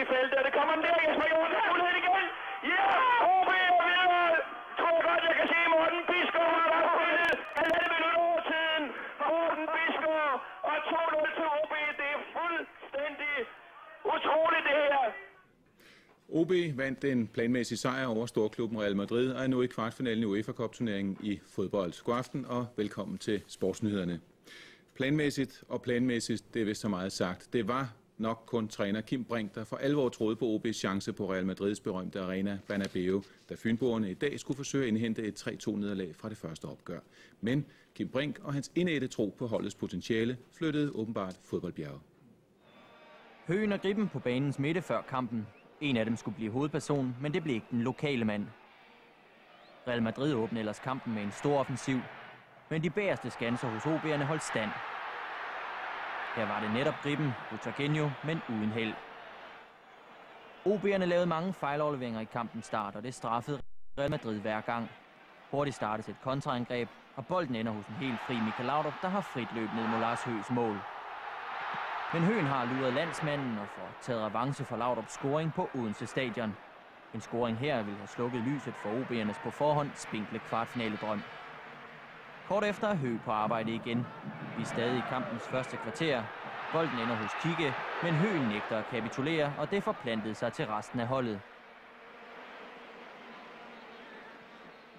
ind i feltet, og det kommer den der, Jesper Hjort, der er mulighed igen. Ja, OB er videre. Tror godt, jeg kan se Morten Bisgaard har været spillet 1,5 minutter over tiden. Morten Bisgaard og 2-0 til OB. Det er fuldstændig utroligt det her. OB vandt den planmæssige sejr over storklubben Real Madrid og er nu i kvartfinalen i UEFA Cup-turneringen i fodbold. God aften og velkommen til Sportsnyhederne. Planmæssigt, det er vist så meget sagt. Det var nok kun træner Kim Brink, der for alvor troede på OB's chance på Real Madrids berømte arena Bernabeu, da fynboerne i dag skulle forsøge at indhente et 3-2-nederlag fra det første opgør. Men Kim Brink og hans indædte tro på holdets potentiale flyttede åbenbart fodboldbjerget. Høgen og Gribben på banens midte før kampen. En af dem skulle blive hovedperson, men det blev ikke den lokale mand. Real Madrid åbnede ellers kampen med en stor offensiv, men de bagerste skanser hos OB'erne holdt stand. Her var det netop Gribben, Butragueño, men uden held. OB'erne lavede mange fejlafleveringer i kampens start, og det straffede Real Madrid hver gang. Hurtigt startes et kontraangreb, og bolden ender hos en helt fri Michael Laudrup, der har frit løb ned mod Lars Høghs mål. Men Høgen har luret landsmanden og får taget revanche for Laudrups scoring på Odense Stadion. En scoring her vil have slukket lyset for OB'ernes på forhånd spinkle kvartfinaledrøm. Kort efter er Høg på arbejde igen. Vi er stadig i kampens første kvarter. Bolden ender hos Kigge, men Høgen nægter at kapitulere, og det forplantede sig til resten af holdet.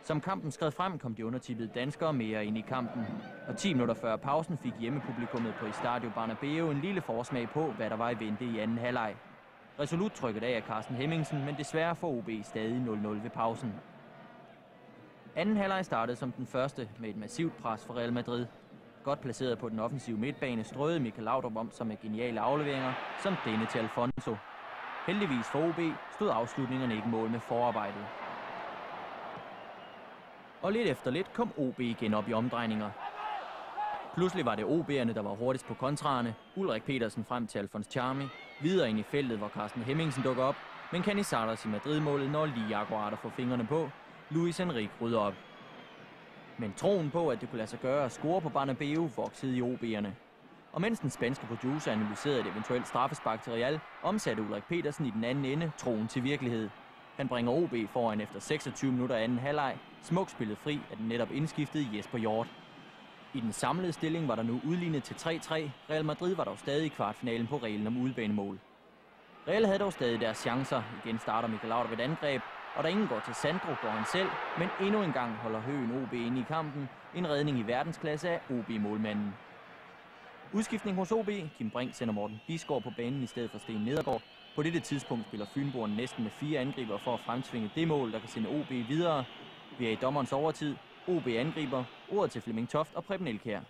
Som kampen skred frem, kom de undertippede danskere mere ind i kampen. Og 10 minutter før pausen fik hjemmepublikummet på Estadio Bernabeu en lille forsmag på, hvad der var i vente i anden halvleg. Resolut trykket af Carsten Hemmingsen, men desværre får OB stadig 0-0 ved pausen. Anden halvleg startede som den første med et massivt pres for Real Madrid. Godt placeret på den offensive midtbane strøede Michael Laudrup om sig med geniale afleveringer, som denne til Alfonso. Heldigvis for OB stod afslutningerne ikke mål med forarbejdet. Og lidt efter lidt kom OB igen op i omdrejninger. Pludselig var det OB'erne, der var hurtigst på kontraerne. Ulrik Petersen frem til Alfons Charmi. Videre ind i feltet, hvor Carsten Hemmingsen dukker op. Men Canizares i Madrid-målet når lige akkurat at få fingrene på. Hans-Henrik rydder op. Men troen på, at det kunne lade sig gøre at score på Bernabeu, voksede i OB'erne. Og mens den spanske producer analyserede et eventuelt straffespark til Real, omsatte Ulrik Petersen i den anden ende troen til virkelighed. Han bringer OB foran efter 26 minutter anden halvleg. Smukt spillet fri af den netop indskiftede Jesper Hjort. I den samlede stilling var der nu udlignet til 3-3. Real Madrid var dog stadig i kvartfinalen på reglen om udebanemål. Real havde dog stadig deres chancer. Igen starter Michael Laudrup et angreb, og da ingen går til Sandro, går han selv. Men endnu en gang holder Høgen OB inde i kampen. En redning i verdensklasse af OB-målmanden. Udskiftning hos OB. Kim Brink sender Morten Bisgaard på banen i stedet for Sten Nedergaard. På dette tidspunkt spiller fynboerne næsten med 4 angriber for at fremtvinge det mål, der kan sende OB videre. Vi er i dommerens overtid. OB angriber. Ordet til Flemming Toft og Preben Elkjær.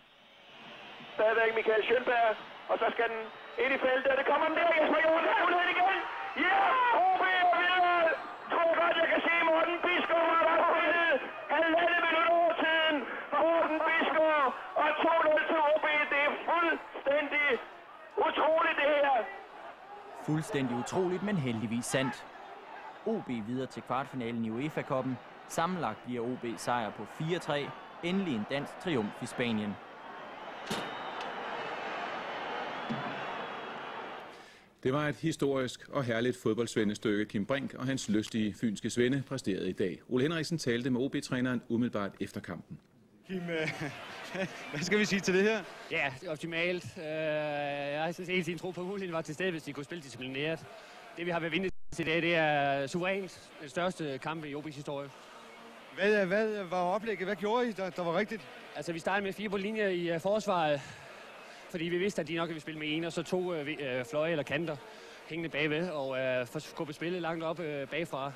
Stadigvæk Michael Schönberg, og så skal den ind i feltet, og det kommer den der, Jesper Hjort, der er mulighed igen. Ja, OB er videre. Tror godt, jeg kan se Morten Bisgaard har været spillet 1,5 minutter over tiden. Morten Bisgaard og 2-0 til OB. Det er fuldstændig utroligt det her. Fuldstændig utroligt, men heldigvis sandt. OB videre til kvartfinalen i UEFA Cup'en. Sammenlagt bliver OB sejr på 4-3. Endelig en dansk triumf i Spanien. Det var et historisk og herligt fodboldsvendestykke, Kim Brink og hans lystige fynske svende præsterede i dag. Ole Henriksen talte med OB-træneren umiddelbart efter kampen. Kim, hvad skal vi sige til det her? Ja, det er optimalt. Jeg har hele tiden tro på, at muligheden var til stede, hvis de kunne spille disciplineret. Det vi har været vinde til i dag, det er suverænt den største kamp i OB's historie. Hvad var oplægget? Hvad gjorde I, der var rigtigt? Altså, vi startede med 4 på linje i forsvaret, fordi vi vidste, at de nok ville spille med en, og så 2 fløje eller kanter hængende bagved, og skubbe spillet langt op bagfra.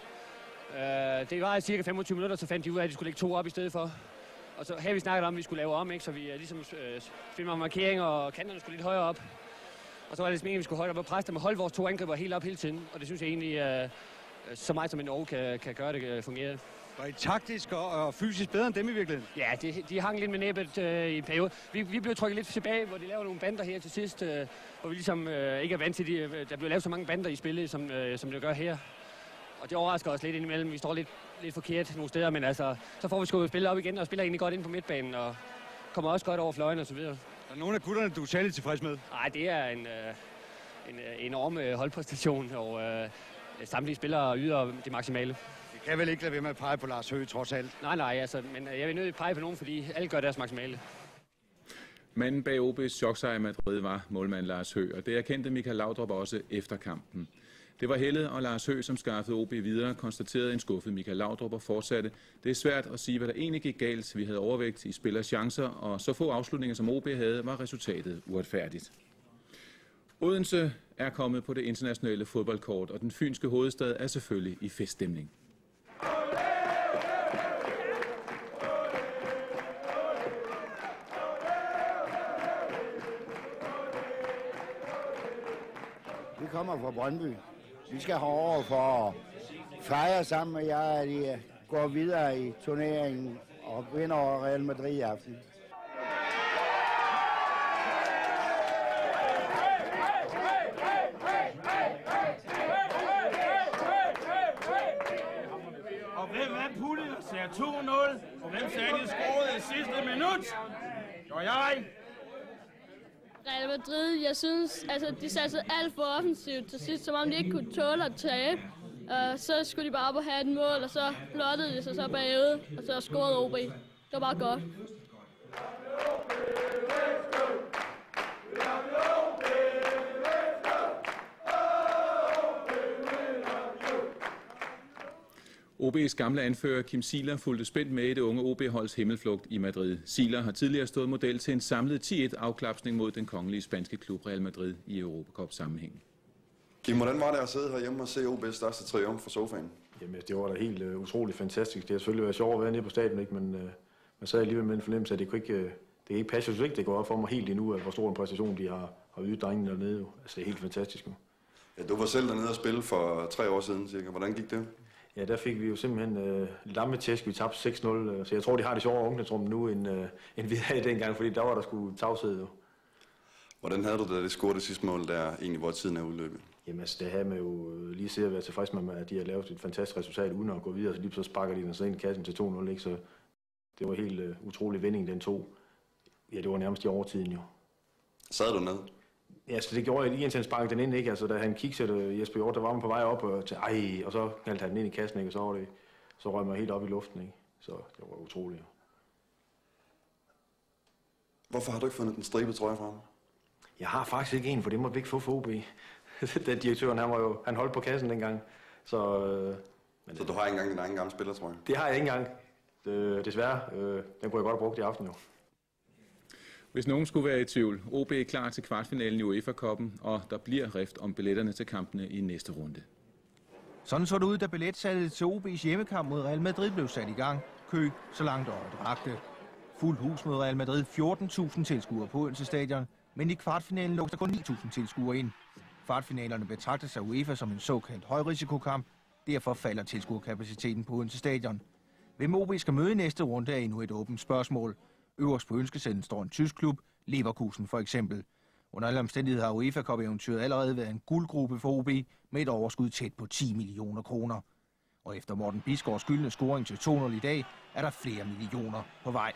Det var cirka 25 minutter, så fandt de ud af, at de skulle lægge 2 op i stedet for. Og så her vi snakket om, at vi skulle lave om, ikke? Så vi ligesom spille med markering, og kanterne skulle lidt højere op. Og så var det ligesom, at vi skulle højere op og presse dem og holde vores 2 angriber helt op hele tiden. Og det synes jeg egentlig, så meget som en Norge kan gøre det fungere. Var I taktisk og fysisk bedre end dem i virkeligheden? Ja, de hang lidt med næbbet i en periode. Vi blev trykket lidt tilbage, hvor de laver nogle bander her til sidst, hvor vi ligesom ikke er vant til, der blev lavet så mange bander i spillet, som det gør her. Og det overrasker os lidt indimellem. Vi står lidt forkert nogle steder, men altså, så får vi skubbet spillet op igen og spiller egentlig godt ind på midtbanen og kommer også godt over fløjen og så videre. Er der nogle af gutterne, du er særlig tilfreds med? Nej, det er en enorm holdpræstation, og samtlige spillere yder det maksimale. Vi kan vel ikke lade være med at pege på Lars Høgh, trods alt. Nej, altså, men jeg vil nødt til at pege på nogen, fordi alle gør deres maksimale. Manden bag OB's choksejr i Madrid var målmand Lars Høgh, og det erkendte Michael Laudrup også efter kampen. Det var Helle og Lars Høgh, som skaffede OB videre, konstaterede en skuffet Michael Laudrup og fortsatte. Det er svært at sige, hvad der egentlig gik galt. Vi havde overvægt i spillers chancer, og så få afslutninger, som OB havde, var resultatet uretfærdigt. Odense er kommet på det internationale fodboldkort, og den fynske hovedstad er selvfølgelig i feststemning. Vi kommer fra Brøndby. Vi skal herover for at fejre sammen med jer, at I går videre i turneringen og vinder over Real Madrid i aften. Og hvem er puttet og ser 2-0? Og hvem sagde, de scorede i sidste minut? Det var jeg. Real Madrid, jeg synes, altså de satte alt for offensivt til sidst, som om de ikke kunne tåle at tabe. Så skulle de bare op og have et mål, og så blottede de sig så bagud, og så scorede OB. Det var bare godt. OB's gamle anfører Kim Siler fulgte spændt med i det unge OB-holds himmelflugt i Madrid. Siler har tidligere stået model til en samlet 10-1 afklapsning mod den kongelige spanske klub Real Madrid i Europacup-sammenhæng. Kim, hvordan var det at sidde herhjemme og se OB's største triumf fra sofaen? Jamen, det var da helt utroligt fantastisk. Det har selvfølgelig været sjovt at være nede på stadion, ikke? Men man sad alligevel med en fornemmelse, at det kan ikke passe. Jeg synes ikke, det går op for mig helt endnu, at hvor stor en præstation de har ydet drengene dernede. Altså, det er helt fantastisk. Ja, du var selv dernede og spille for 3 år siden, cirka. Hvordan gik det? Ja, der fik vi jo simpelthen lammetæsk. Vi tabte 6-0, så jeg tror, de har det sjovere omklædningsrum nu, end vi havde dengang, fordi der var der sgu tavshed jo. Hvordan havde du det scorede det sidste mål, der egentlig, hvor tiden er udløbet? Jamen altså, det havde man jo lige set at være tilfreds med, at de har lavet et fantastisk resultat uden at gå videre, så lige så sparker de den så ind i kassen til 2-0, ikke? Så det var helt utrolig vending, den tog. Ja, det var nærmest i overtiden jo. Sad du ned? Ja, så det gjorde jeg lige indtil han sparkede den ind, ikke? Altså, da han kiksede Jesper Hjort, der var man på vej op til og så kaldte han den ind i kassen, ikke? Og så røg man helt op i luften, ikke? Så det var utroligt. Hvorfor har du ikke fundet den stribede trøje fra ham? Jeg har faktisk ikke en, for det måtte vi ikke få for OB. Den direktøren, han holdt på kassen dengang. Så du har ikke engang din egen gamle spillertrøje? Det har jeg ikke engang. Desværre. Den kunne jeg godt have brugt i aften jo. Hvis nogen skulle være i tvivl, OB er klar til kvartfinalen i UEFA-koppen, og der bliver rift om billetterne til kampene i næste runde. Sådan så det ud, da billetsalget til OB's hjemmekamp mod Real Madrid blev sat i gang. Kø så langt over rakte. Fuld hus mod Real Madrid, 14.000 tilskuere på Odense Stadion, men i kvartfinalen lå der kun 9.000 tilskuere ind. Kvartfinalerne betragtes af UEFA som en såkaldt højrisikokamp, derfor falder tilskuerkapaciteten på Odense Stadion. Hvem OB skal møde i næste runde er endnu et åbent spørgsmål. Øverst på ønskesedlen står en tysk klub, Leverkusen for eksempel. Under alle omstændigheder har UEFA-cup-eventyret allerede været en guldgruppe for OB med et overskud tæt på 10 millioner kroner. Og efter Morten Bisgaards skyldne scoring til 2-0 i dag, er der flere millioner på vej.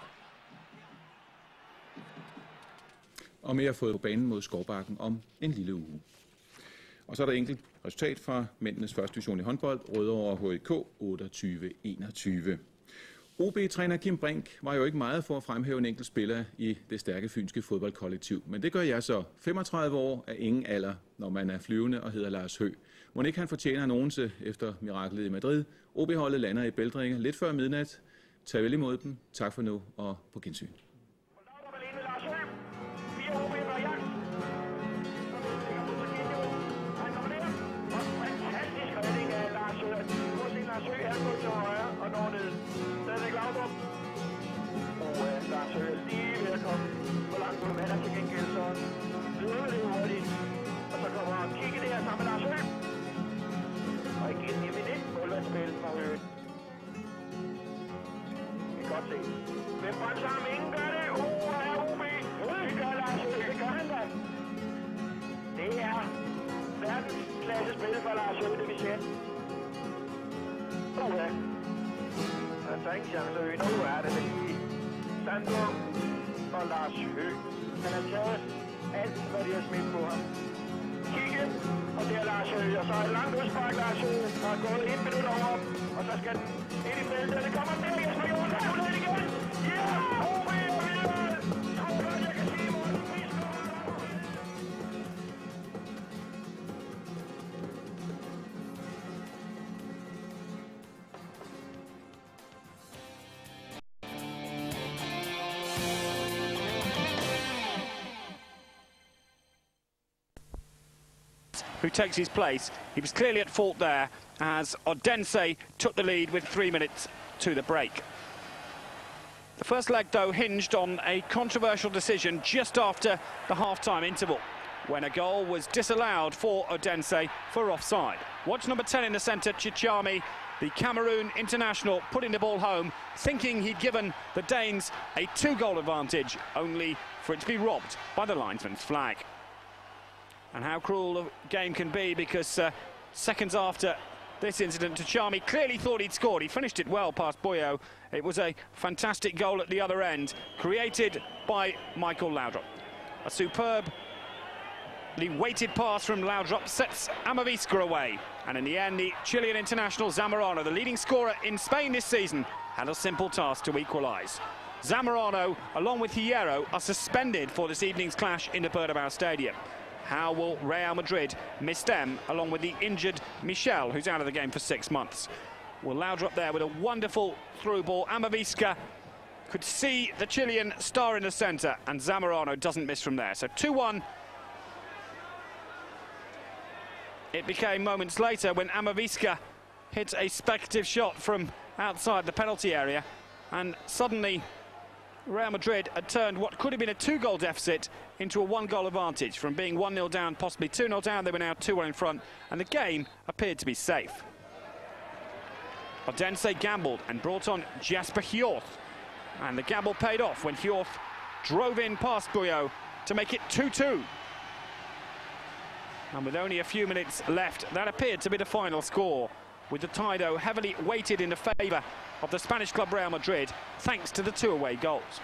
Og mere fået på banen mod Skovbakken om en lille uge. Og så er der enkelt resultat fra mændenes første division i håndbold, Rødovre HK 28-21. OB-træner Kim Brink var jo ikke meget for at fremhæve en enkelt spiller i det stærke fynske fodboldkollektiv. Men det gør jeg så. 35 år er ingen alder, når man er flyvende og hedder Lars Høgh. Må ikke han fortjener en Odense efter miraklet i Madrid. OB-holdet lander i Bældringe lidt før midnat. Tag vel imod dem. Tak for nu og på gensyn. Lars Høgh er lige ved at komme på langt på vand, til gengæld så løber det hurtigt. Og så kommer han kigge der sammen med Lars Høgh. Og igen i minut målvandsspil fra Høgh. Det kan godt se. Hvem bremser ham? Ingen gør det. Er OB. Det gør Lars Høgh. Det gør han da. Det er verdens klasse spil for Lars Høgh, det vi ser. Der er ingen chance at Høgh. Nu er det lige. Sandro og Lars Høgh. Han har taget alt, hvad de har smidt på ham. Kigge igen. Og det er Lars Høgh, og så er det langt udspark, Lars Høgh. Der er gået 1 minut over, og så skal den ind i feltet. Det kommer den der, Jesper Jorden, der er mulighed igen. Ja, OB er videre. Tror godt, jeg kan sige, Morten Biskov. Who takes his place. He was clearly at fault there as Odense took the lead with 3 minutes to the break. The first leg, though, hinged on a controversial decision just after the half-time interval, when a goal was disallowed for Odense for offside. Watch number 10 in the centre, Chichami, the Cameroon international, putting the ball home, thinking he'd given the Danes a 2-goal advantage, only for it to be robbed by the linesman's flag. And how cruel a game can be, because seconds after this incident, Chichami clearly thought he'd scored. He finished it well past Boyo. It was a fantastic goal at the other end, created by Michael Laudrup. A superbly weighted pass from Laudrup sets Amavisca away. And in the end, the Chilean international Zamorano, the leading scorer in Spain this season, had a simple task to equalise. Zamorano, along with Hierro, are suspended for this evening's clash in the Bernabeu Stadium. How will Real Madrid miss them, along with the injured Michel, who's out of the game for 6 months? Well, Laudrup there with a wonderful through ball. Amavisca could see the Chilean star in the centre, and Zamorano doesn't miss from there. So 2-1. It became moments later when Amavisca hit a speculative shot from outside the penalty area, and suddenly Real Madrid had turned what could have been a 2-goal deficit into a 1-goal advantage. From being 1-0 down, possibly 2-0 down, they were now 2-1 in front, and the game appeared to be safe. Odense gambled and brought on Jasper Hjorth, and the gamble paid off when Hjorth drove in past Boyo to make it 2-2. And with only a few minutes left, that appeared to be the final score, with the tie, though, heavily weighted in the favour of the Spanish club Real Madrid, thanks to the 2 away goals.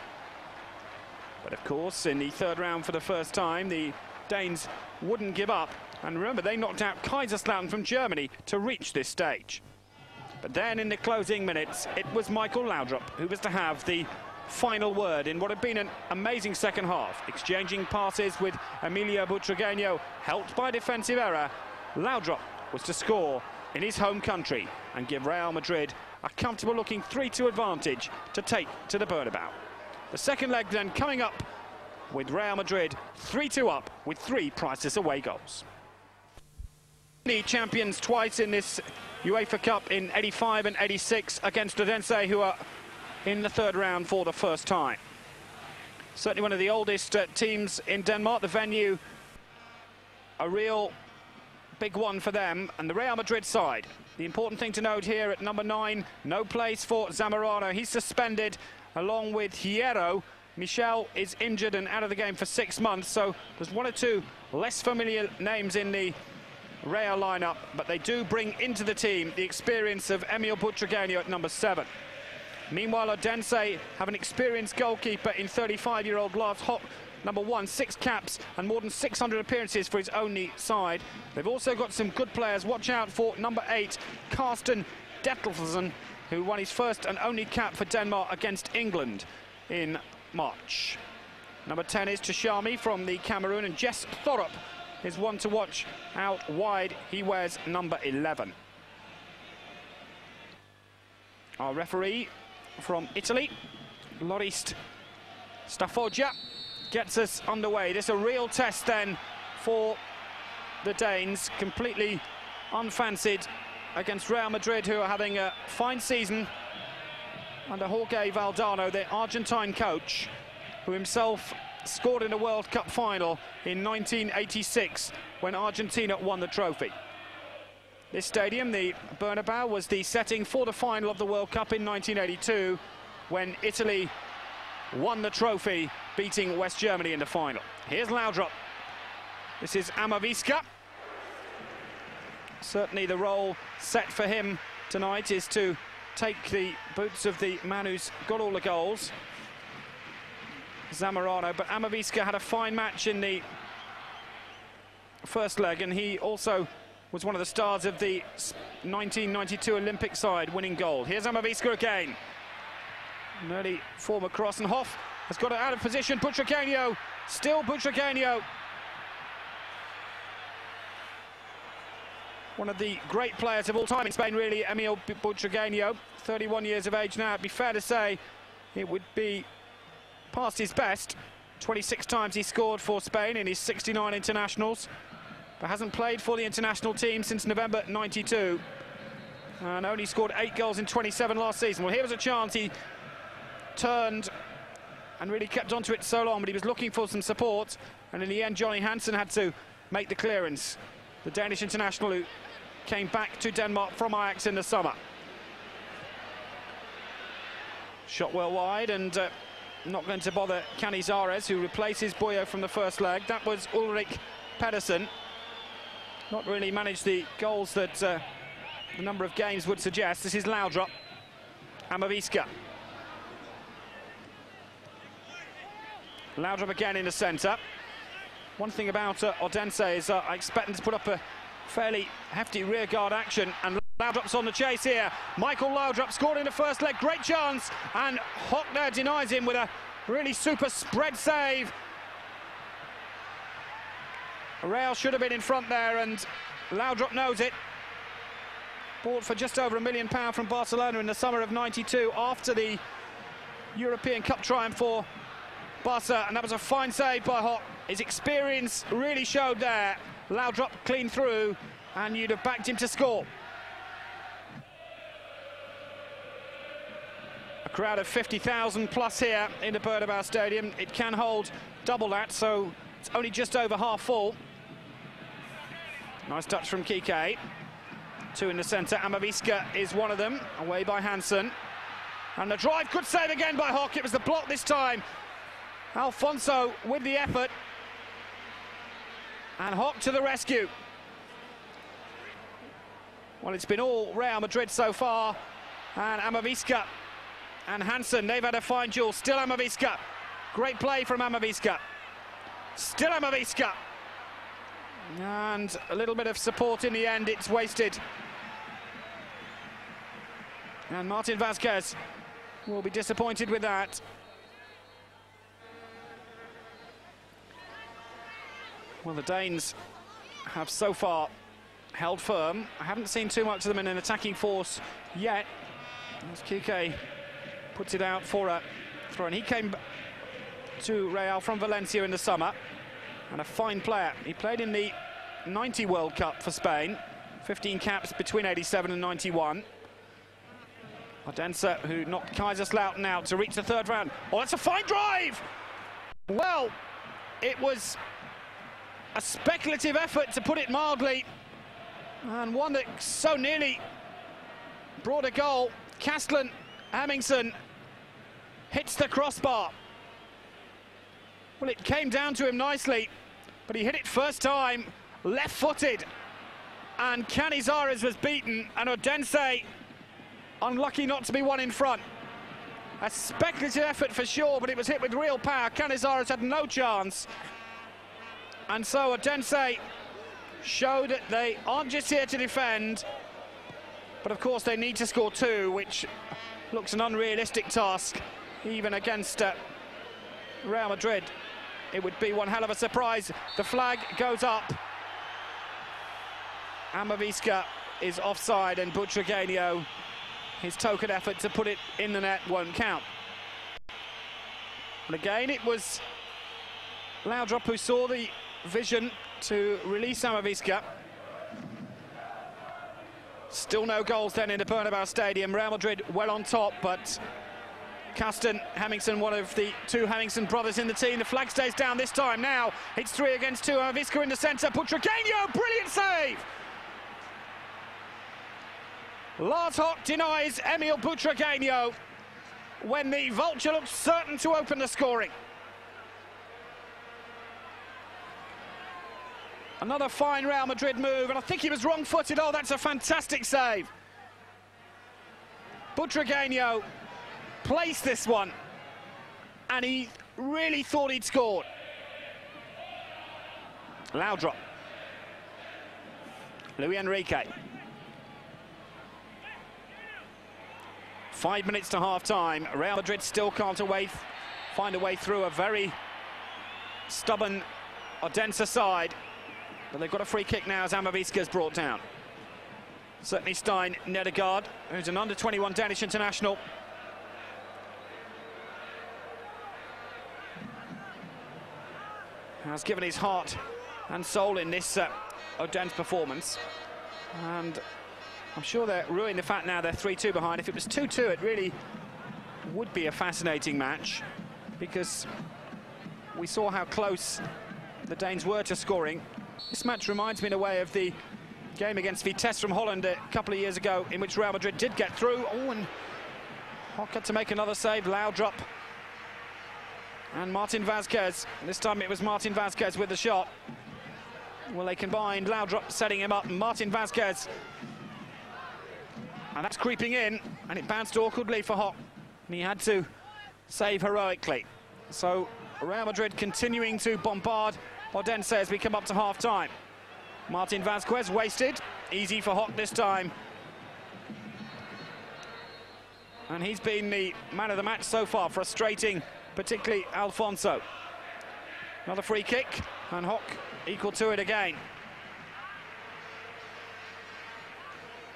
But of course, in the third round for the first time, the Danes wouldn't give up. And remember, they knocked out Kaiserslautern from Germany to reach this stage. But then in the closing minutes, it was Michael Laudrup who was to have the final word in what had been an amazing second half. Exchanging passes with Emilio Butragueño, helped by defensive error, Laudrup was to score in his home country and give Real Madrid a comfortable-looking 3-2 advantage to take to the Bernabeu. The second leg then coming up with Real Madrid 3-2 up with 3 priceless away goals. The champions twice in this UEFA Cup in 85 and 86 against Odense, who are in the third round for the first time. Certainly one of the oldest teams in Denmark. The venue, a real big one for them, and the Real Madrid side. The important thing to note here at number 9, no place for Zamorano. He's suspended along with Hierro. Michel is injured and out of the game for 6 months, so there's 1 or 2 less familiar names in the Real lineup, but they do bring into the team the experience of Emil Butragueño at number 7. Meanwhile, Odense have an experienced goalkeeper in 35-year-old Lars Hock, number 1, 6 caps and more than 600 appearances for his only side. They've also got some good players. Watch out for number 8, Carsten Dettelsen, who won his first and only cap for Denmark against England in March. Number 10 is Tashami from the Cameroon, and Jess Thorup is one to watch out wide. He wears number 11. Our referee from Italy, Loris Stafoggia, gets us underway. This is a real test then for the Danes, completely unfancied against Real Madrid, who are having a fine season under Jorge Valdano, the Argentine coach, who himself scored in a World Cup final in 1986 when Argentina won the trophy. This stadium, the Bernabeu, was the setting for the final of the World Cup in 1982 when Italy won the trophy, beating West Germany in the final. Here's Laudrup. This is Amavisca. Certainly the role set for him tonight is to take the boots of the man who's got all the goals, Zamorano. But Amavisca had a fine match in the first leg, and he also was one of the stars of the 1992 Olympic side, winning gold. Here's Amaviska again. An early form across, and Hoff has got it out of position. Butragueño, still Butragueño. One of the great players of all time in Spain, really, Emil Butragueño. 31 years of age now. It'd be fair to say it would be past his best. 26 times he scored for Spain in his 69 internationals, but hasn't played for the international team since November '92, and only scored 8 goals in 27 last season. Well, here was a chance. He turned and really kept onto it so long, but he was looking for some support, and in the end Johnny Hansen had to make the clearance, the Danish international who came back to Denmark from Ajax in the summer. Shot well wide, and not going to bother Canizares, who replaces Boyo from the first leg. That was Ulrik Pedersen. Not really managed the goals that the number of games would suggest. This is Laudrup. Amaviska. Laudrup again in the centre. One thing about Odense is I expect them to put up a fairly hefty rearguard action, and Laudrup's on the chase here. Michael Laudrup scored in the first leg, great chance, and Hock there denies him with a really super spread save. Real should have been in front there, and Laudrup knows it. Bought for just over £1 million from Barcelona in the summer of '92 after the European Cup triumph for Barca, and that was a fine save by Hock. His experience really showed there. Laudrup clean through, and you'd have backed him to score. A crowd of 50,000 plus here in the Bernabeu Stadium. It can hold double that, so it's only just over half full. Nice touch from Kike. 2 in the centre. Amaviska is one of them, away by Hansen. And the drive, good save again by Hock. It was the block this time. Alfonso with the effort. And Hock to the rescue. Well, it's been all Real Madrid so far. And Amaviska and Hansen, they've had a fine duel. Still Amaviska. Great play from Amaviska. Still Amaviska. And a little bit of support in the end, it's wasted. And Martin Vázquez will be disappointed with that. Well, the Danes have so far held firm. I haven't seen too much of them in an attacking force yet. As Kike puts it out for a throw, and he came to Real from Valencia in the summer, and a fine player. He played in the '90 World Cup for Spain, 15 caps between '87 and '91. Odense, who knocked Kaiserslautern out to reach the third round. Oh, that's a fine drive! Well, it was a speculative effort, to put it mildly, and one that so nearly brought a goal. Kastlin Hemmingsen hits the crossbar. Well, it came down to him nicely, but he hit it first time, left-footed, and Canizares was beaten, and Odense unlucky not to be one in front. A speculative effort for sure, but it was hit with real power. Canizares had no chance. And so Odense show that they aren't just here to defend, but of course they need to score 2, which looks an unrealistic task, even against Real Madrid. It would be one hell of a surprise. The flag goes up. Amaviska is offside, and Butragueño, his token effort to put it in the net won't count. But again, it was Laudrup who saw the vision to release Amaviska. Still no goals then in the Bernabeu Stadium. Real Madrid well on top, but Kastlin Hemmingsen, one of the 2 Hemmingsen brothers in the team. The flag stays down this time. Now it's 3 against 2. Amaviska in the centre. Butragueño, brilliant save! Lars Hock denies Emil Butragueño when the vulture looked certain to open the scoring. Another fine Real Madrid move, and I think he was wrong-footed. Oh, that's a fantastic save. Butragueño placed this one, and he really thought he'd scored. Laudrup. Luis Enrique. 5 minutes to half-time. Real Madrid still can't find a way through a very stubborn Odense side. But they've got a free kick now as Amavisca's brought down. Certainly Stein Nedergaard, who's an under-21 Danish international. Has given his heart and soul in this Odense performance. And I'm sure they're ruining the fact now they're 3-2 behind. If it was 2-2, it really would be a fascinating match, because we saw how close the Danes were to scoring. This match reminds me in a way of the game against Vitesse from Holland a couple of years ago, in which Real Madrid did get through. Oh, and Hock had to make another save. Laudrup and Martin Vazquez. This time it was Martin Vazquez with the shot. Well, they combined. Laudrup setting him up, and Martin Vazquez. And that's creeping in, and it bounced awkwardly for Hock, and he had to save heroically. So Real Madrid continuing to bombard Odense as we come up to half-time. Martin Vazquez wasted. Easy for Hock this time. And he's been the man of the match so far, frustrating particularly Alfonso. Another free kick, and Hock equal to it again.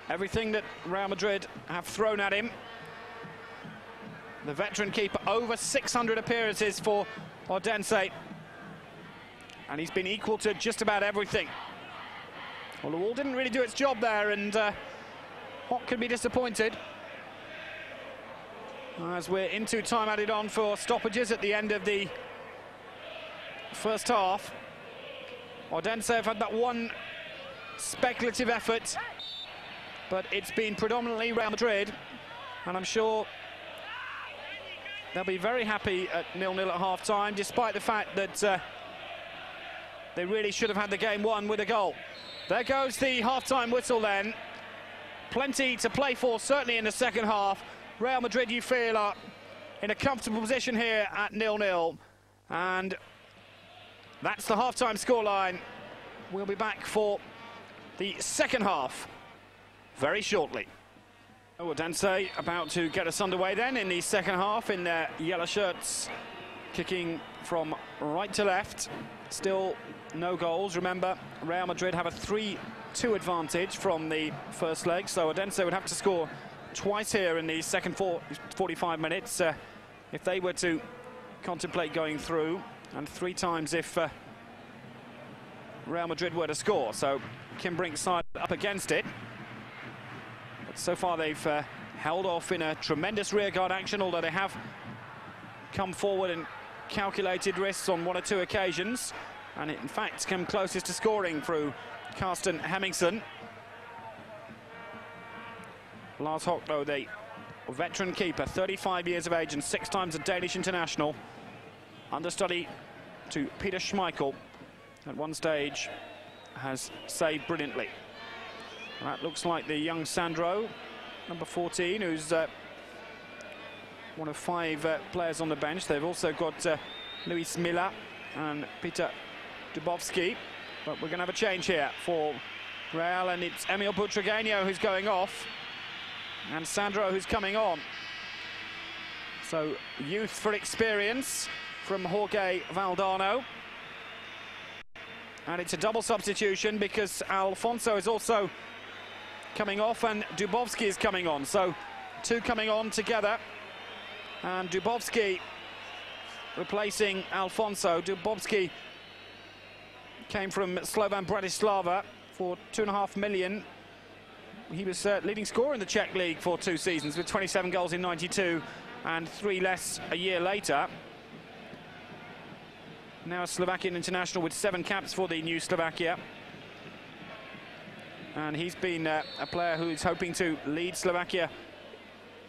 Everything that Real Madrid have thrown at him. The veteran keeper, over 600 appearances for Odense. And he's been equal to just about everything. Well, the wall didn't really do its job there, and Hock can be disappointed. As we're into time added on for stoppages at the end of the first half. Odense have had that one speculative effort, but it's been predominantly Real Madrid, and I'm sure they'll be very happy at 0-0 at half-time, despite the fact that they really should have had the game won with a goal. There goes the half-time whistle then. Plenty to play for, certainly in the second half. Real Madrid, you feel, are in a comfortable position here at 0-0. And that's the half-time scoreline. We'll be back for the second half very shortly. Odense about to get us underway then in the second half in their yellow shirts, kicking from right to left. Still no goals. Remember, Real Madrid have a 3-2 advantage from the first leg, so Odense would have to score twice here in the second 45 minutes if they were to contemplate going through, and 3 times if Real Madrid were to score. So Kim Brink's side up against it. But so far they've held off in a tremendous rearguard action, although they have come forward and calculated risks on 1 or 2 occasions, and in fact come closest to scoring through Carsten Hemmingsen. Lars Hock, though, the veteran keeper, 35 years of age and 6 times a Danish international, understudy to Peter Schmeichel, at one stage has saved brilliantly. That looks like the young Sandro, number 14, who's one of 5 players on the bench. They've also got Luis Milla and Peter Dubovski, but we're going to have a change here for Real, and it's Emil Butragueño who's going off, and Sandro who's coming on. So youth for experience from Jorge Valdano. And it's a double substitution because Alfonso is also coming off and Dubovski is coming on. So 2 coming on together. And Dubovski replacing Alfonso. Dubovski came from Slovan Bratislava for $2.5 million. He was leading scorer in the Czech League for 2 seasons with 27 goals in 92 and 3 less a year later. Now a Slovakian international with 7 caps for the new Slovakia. And he's been a player who's hoping to lead Slovakia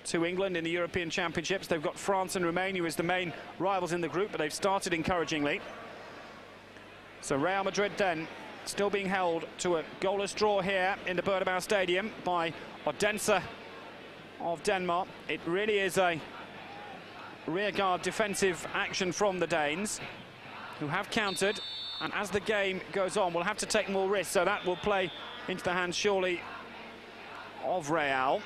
to England in the European Championships. They've got France and Romania as the main rivals in the group, but they've started encouragingly. So Real Madrid then still being held to a goalless draw here in the Bernabeu Stadium by Odense of Denmark. It really is a rearguard defensive action from the Danes, who have countered And as the game goes on, we'll have to take more risks, so that will play into the hands, surely, of Real.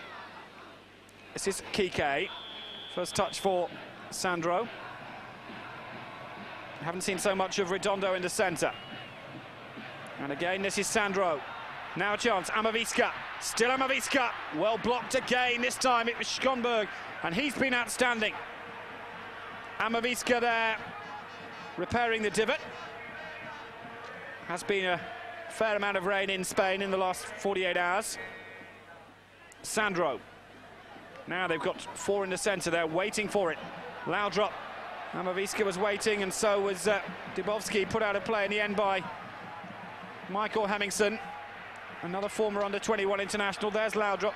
This is Kike. First touch for Sandro. Haven't seen so much of Redondo in the centre. And again, this is Sandro. Now a chance, Amavisca. Still Amavisca. Well blocked again. This time it was Schonberg, and he's been outstanding. Amavisca there, repairing the divot. Has been a fair amount of rain in Spain in the last 48 hours. Sandro. Now they've got four in the centre. They're waiting for it. Laudrup. Amavisca was waiting, and so was Dubovsky, put out of play in the end by Michael Hemmingson, another former under-21 international. There's Laudrup.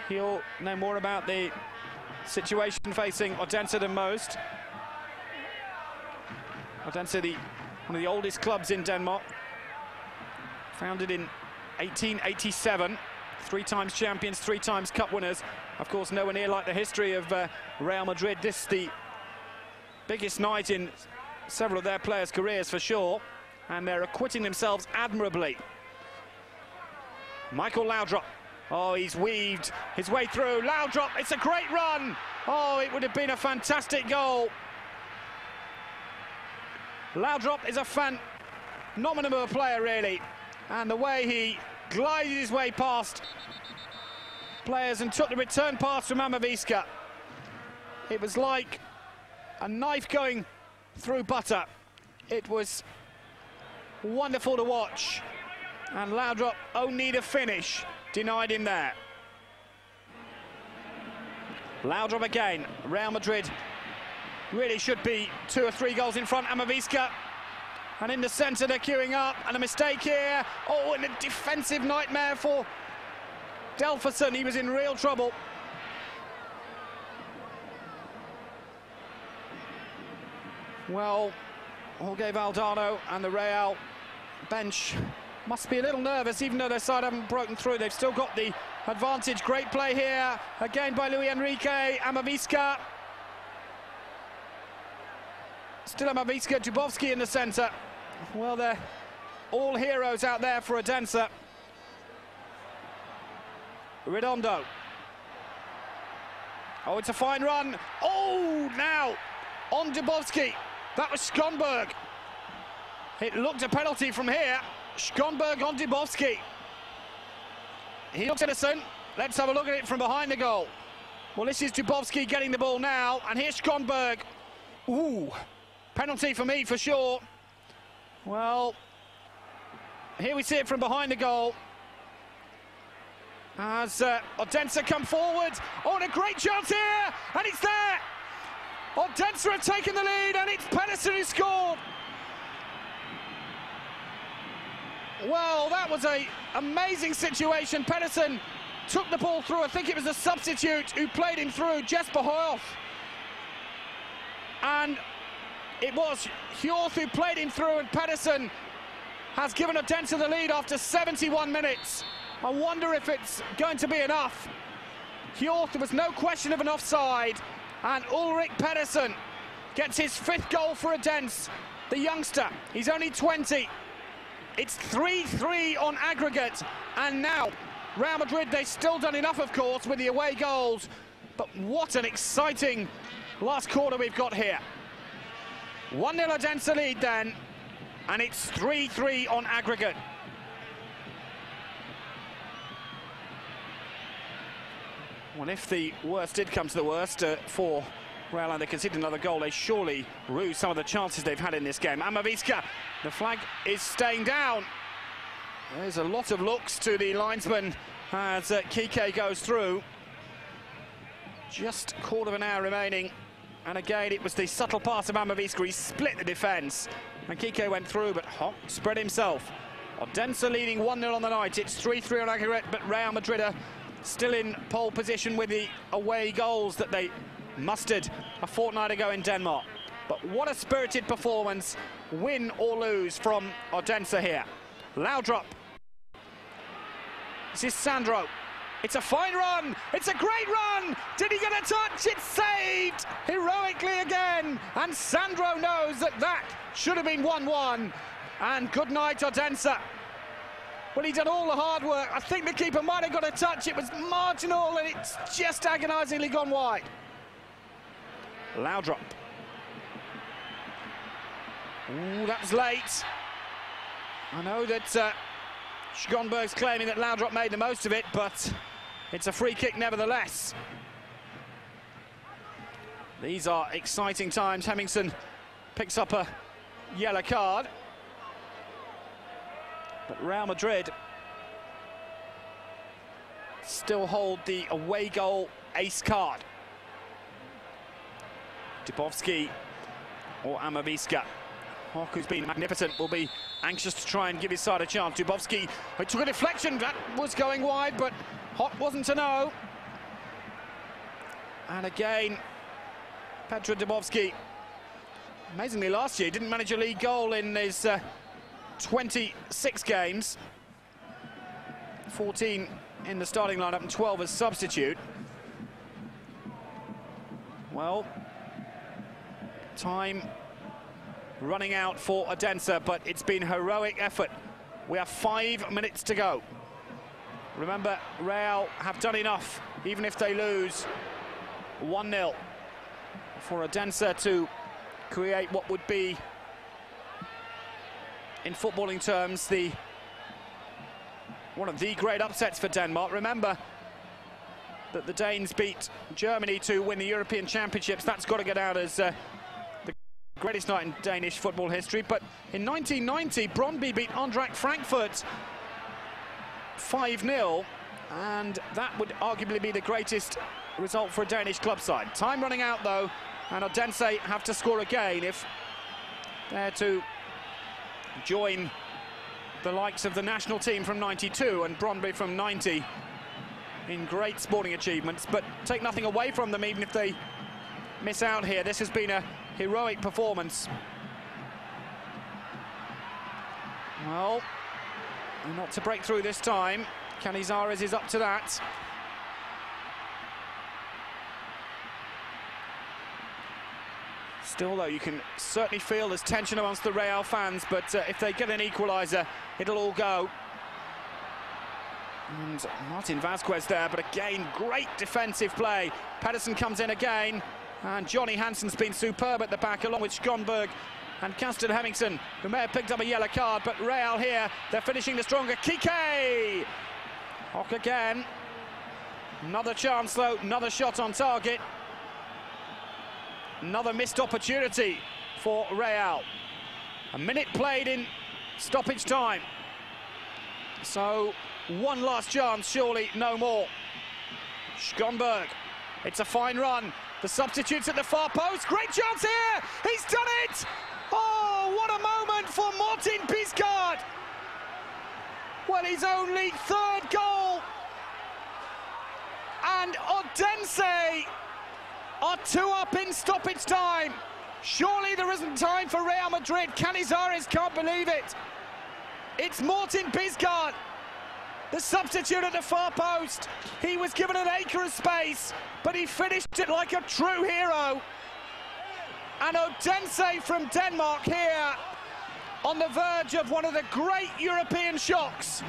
He'll know more about the situation facing Odense than most. Odense, one of the oldest clubs in Denmark, founded in 1887, 3 times champions, 3 times cup winners. Of course, nowhere near like the history of Real Madrid. This is the biggest night in several of their players' careers for sure, and they're acquitting themselves admirably. Michael Laudrup. Oh, he's weaved his way through. Laudrup, it's a great run. Oh, it would have been a fantastic goal. Laudrup is a phenomenal player, really, and the way he glided his way past players and took the return pass from Amavisca, it was like a knife going through butter. It was wonderful to watch, and Laudrup only to finish denied him there. Laudrup again. Real Madrid really should be 2 or 3 goals in front. Amavisca, and in the centre they're queuing up, and a mistake here. Oh, and a defensive nightmare for Delferson. He was in real trouble. Well, Jorge Valdano and the Real bench must be a little nervous, even though their side haven't broken through. They've still got the advantage. Great play here, again by Luis Enrique. Amavisca. Still Amavisca, Dubovsky in the centre. Well, they're all heroes out there for Odense. Redondo. Oh, it's a fine run. Oh, now on Dubovsky. That was Schonberg. It looked a penalty from here. Schonberg on Dubovsky. He looks innocent. Let's have a look at it from behind the goal. Well, this is Dubovsky getting the ball now, and here's Schonberg. Ooh, penalty for me for sure. Well, here we see it from behind the goal. As Odense come forward. Oh, and a great chance here, and it's there. Odense have taken the lead, and it's Pedersen who scored. Well, that was an amazing situation. Pedersen took the ball through. I think it was a substitute who played him through, Jesper Højhoff. And it was Hjorth who played him through, and Pedersen has given Odense the lead after 71 minutes. I wonder if it's going to be enough. Hjorth, there was no question of an offside, and Ulrik Pedersen gets his 5th goal for Odense. The youngster, he's only 20. It's 3-3 on aggregate, and now Real Madrid, they've still done enough, of course, with the away goals, but what an exciting last quarter we've got here. 1-0 Odense lead then, and it's 3-3 on aggregate. Well, if the worst did come to the worst for Real and they conceded another goal, they surely rue some of the chances they've had in this game. Amavisca, the flag is staying down. There's a lot of looks to the linesman as Kike goes through. Just a quarter of an hour remaining. And again, it was the subtle pass of Amavisca. He split the defence. And Kike went through, but Hock spread himself. Odense leading 1-0 on the night. It's 3-3 on aggregate, but Real Madrid are still in pole position with the away goals that they mustered a fortnight ago in Denmark. But what a spirited performance, win or lose, from Odense here. Laudrup. This is Sandro. It's a fine run. It's a great run. Did he get a touch? It's saved heroically again. And Sandro knows that that should have been 1-1. And good night, Odense. Well, he done all the hard work. I think the keeper might have got a touch. It was marginal, and it's just agonisingly gone wide. Laudrup. Ooh, that was late. I know that Schonberg's claiming that Laudrup made the most of it, but it's a free kick nevertheless. These are exciting times. Hemmingsen picks up a yellow card. But Real Madrid still hold the away goal ace card. Dubovsky or Amaviska. Hock, who's been magnificent, will be anxious to try and give his side a chance. Dubovsky, who took a deflection, that was going wide, but Hock wasn't to know. And again, Petr Dubovsky, amazingly last year, didn't manage a league goal in his 26 games. 14 in the starting lineup and 12 as substitute. Well, time running out for Odense, but it's been heroic effort. We have 5 minutes to go. Remember, Real have done enough, even if they lose 1-0, for Odense to create what would be, in footballing terms, one of the great upsets for Denmark. Remember that the Danes beat Germany to win the European Championships. That's got to get out as the greatest night in Danish football history. But in 1990, Brøndby beat Eintracht Frankfurt 5-0, and that would arguably be the greatest result for a Danish club side. Time running out, though, and Odense have to score again if they're to join the likes of the national team from 92 and Brøndby from 90 in great sporting achievements, but take nothing away from them even if they miss out here. This has been a heroic performance. Well, not to break through this time. Canizares is up to that. Still, though, you can certainly feel there's tension amongst the Real fans, but if they get an equaliser, it'll all go. And Martin Vasquez there, but again, great defensive play. Pedersen comes in again, and Johnny Hansen's been superb at the back, along with Schonberg and Carsten Hemmingsen, who may have picked up a yellow card, but Real here, they're finishing the stronger. Kike! Hock again. Another chance, though, another shot on target. Another missed opportunity for Real. A minute played in stoppage time. So one last chance, surely no more. Schonberg, it's a fine run. The substitutes at the far post. Great chance here. He's done it. Oh, what a moment for Martin Bisgaard. Well, his only third goal. And Odense are 2 up in stoppage time. Surely there isn't time for Real Madrid. Canizares can't believe it. It's Martin Bisgaard, the substitute at the far post. He was given an acre of space, but he finished it like a true hero. And Odense from Denmark here on the verge of one of the great European shocks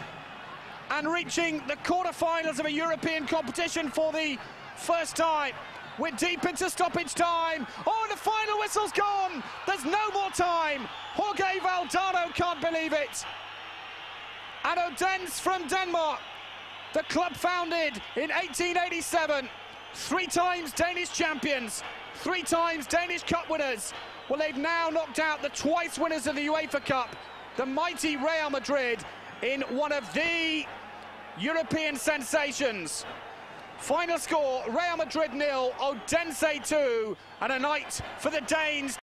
and reaching the quarterfinals of a European competition for the first time. We're deep into stoppage time. Oh, the final whistle's gone. There's no more time. Jorge Valdano can't believe it. And Odense from Denmark, the club founded in 1887, 3 times Danish champions, 3 times Danish Cup winners. Well, they've now knocked out the twice winners of the UEFA Cup, the mighty Real Madrid, in one of the European sensations. Final score, Real Madrid 0, Odense 2, and a night for the Danes